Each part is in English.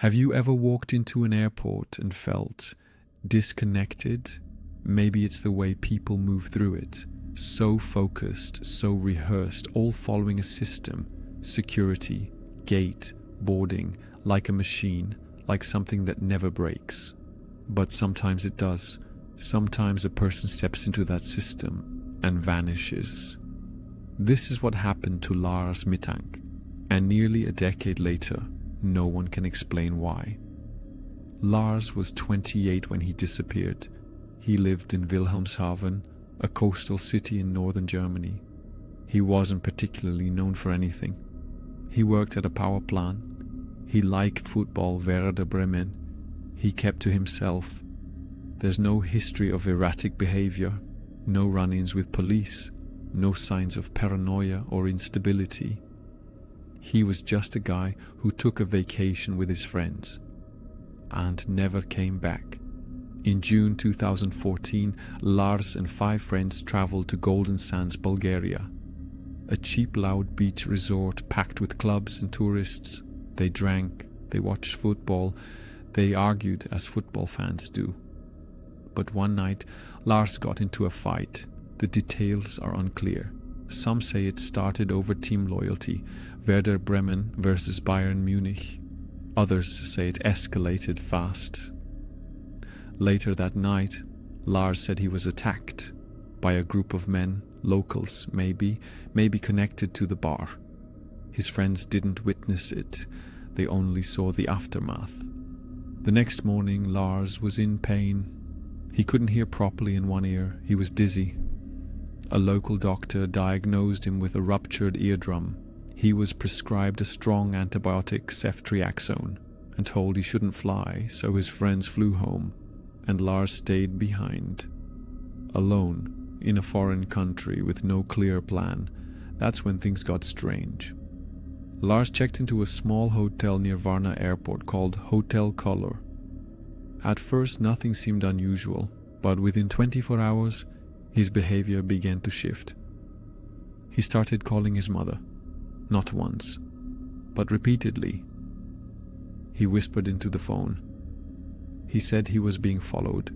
Have you ever walked into an airport and felt disconnected? Maybe it's the way people move through it. So focused, so rehearsed, all following a system. Security, gate, boarding, like a machine, like something that never breaks. But sometimes it does. Sometimes a person steps into that system and vanishes. This is what happened to Lars Mittank, and nearly a decade later, no one can explain why. Lars was 28 when he disappeared. He lived in Wilhelmshaven, a coastal city in northern Germany. He wasn't particularly known for anything. He worked at a power plant. He liked football, Werder Bremen. He kept to himself. There's no history of erratic behavior, no run-ins with police, no signs of paranoia or instability. He was just a guy who took a vacation with his friends and never came back. In June 2014, Lars and 5 friends traveled to Golden Sands, Bulgaria, a cheap, loud beach resort packed with clubs and tourists. They drank, they watched football, they argued as football fans do. But one night, Lars got into a fight. The details are unclear. Some say it started over team loyalty, Werder Bremen versus Bayern Munich. Others say it escalated fast. Later that night, Lars said he was attacked by a group of men, locals maybe connected to the bar. His friends didn't witness it, they only saw the aftermath. The next morning, Lars was in pain. He couldn't hear properly in one ear, he was dizzy. A local doctor diagnosed him with a ruptured eardrum. He was prescribed a strong antibiotic, ceftriaxone, and told he shouldn't fly, so his friends flew home, and Lars stayed behind. Alone, in a foreign country with no clear plan. That's when things got strange. Lars checked into a small hotel near Varna airport called Hotel Color. At first nothing seemed unusual, but within 24 hours, his behavior began to shift. He started calling his mother, not once, but repeatedly. He whispered into the phone. He said he was being followed.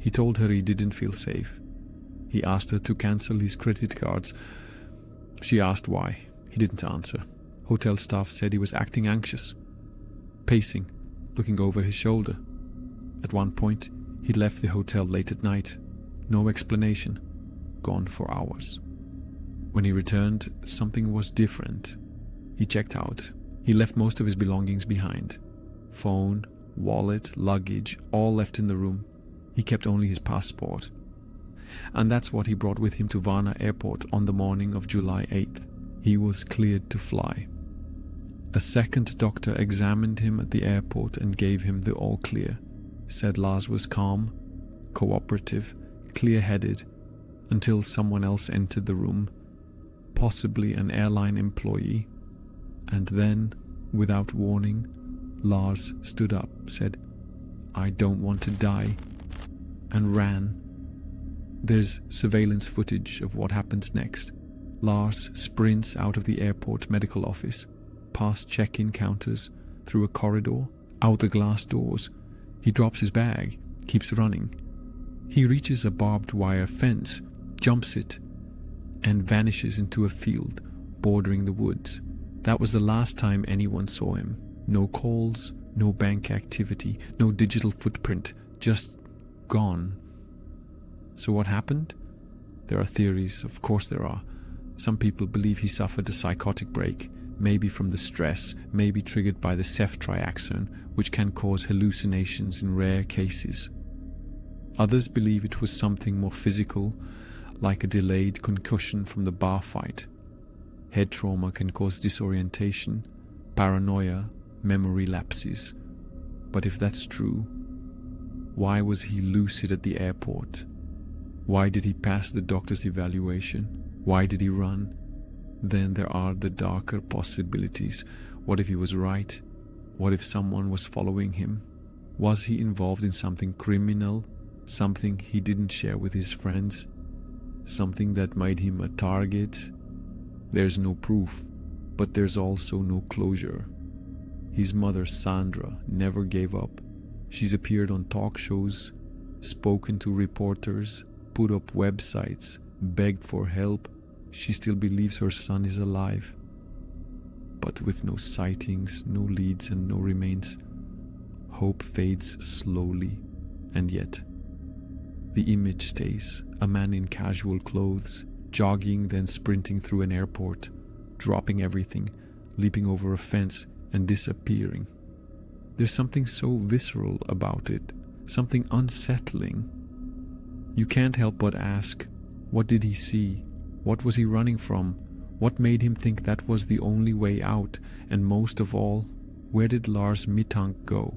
He told her he didn't feel safe. He asked her to cancel his credit cards. She asked why. He didn't answer. Hotel staff said he was acting anxious, pacing, looking over his shoulder. At one point, he left the hotel late at night. No explanation. Gone for hours. When he returned, something was different. He checked out. He left most of his belongings behind. Phone, wallet, luggage, all left in the room. He kept only his passport. And that's what he brought with him to Varna airport on the morning of July 8th. He was cleared to fly. A second doctor examined him at the airport and gave him the all clear. Said Lars was calm, cooperative, clear-headed, until someone else entered the room, possibly an airline employee. And then, without warning, Lars stood up, said, "I don't want to die," and ran. There's surveillance footage of what happens next. Lars sprints out of the airport medical office, past check-in counters, through a corridor, out the glass doors. He drops his bag, keeps running. He reaches a barbed wire fence, jumps it, and vanishes into a field bordering the woods. That was the last time anyone saw him. No calls, no bank activity, no digital footprint, just gone. So what happened? There are theories, of course there are. Some people believe he suffered a psychotic break, maybe from the stress, maybe triggered by the ceftriaxone, which can cause hallucinations in rare cases. Others believe it was something more physical, like a delayed concussion from the bar fight. Head trauma can cause disorientation, paranoia, memory lapses. But if that's true, why was he lucid at the airport? Why did he pass the doctor's evaluation? Why did he run? Then there are the darker possibilities. What if he was right? What if someone was following him? Was he involved in something criminal? Something he didn't share with his friends? Something that made him a target? There's no proof, but there's also no closure. His mother, Sandra, never gave up. She's appeared on talk shows, spoken to reporters, put up websites, begged for help. She still believes her son is alive. But with no sightings, no leads, and no remains, hope fades slowly. And yet, the image stays. A man in casual clothes, jogging, then sprinting through an airport, dropping everything, leaping over a fence, and disappearing. There's something so visceral about it, something unsettling. You can't help but ask, what did he see? What was he running from? What made him think that was the only way out? And most of all, where did Lars Mittank go?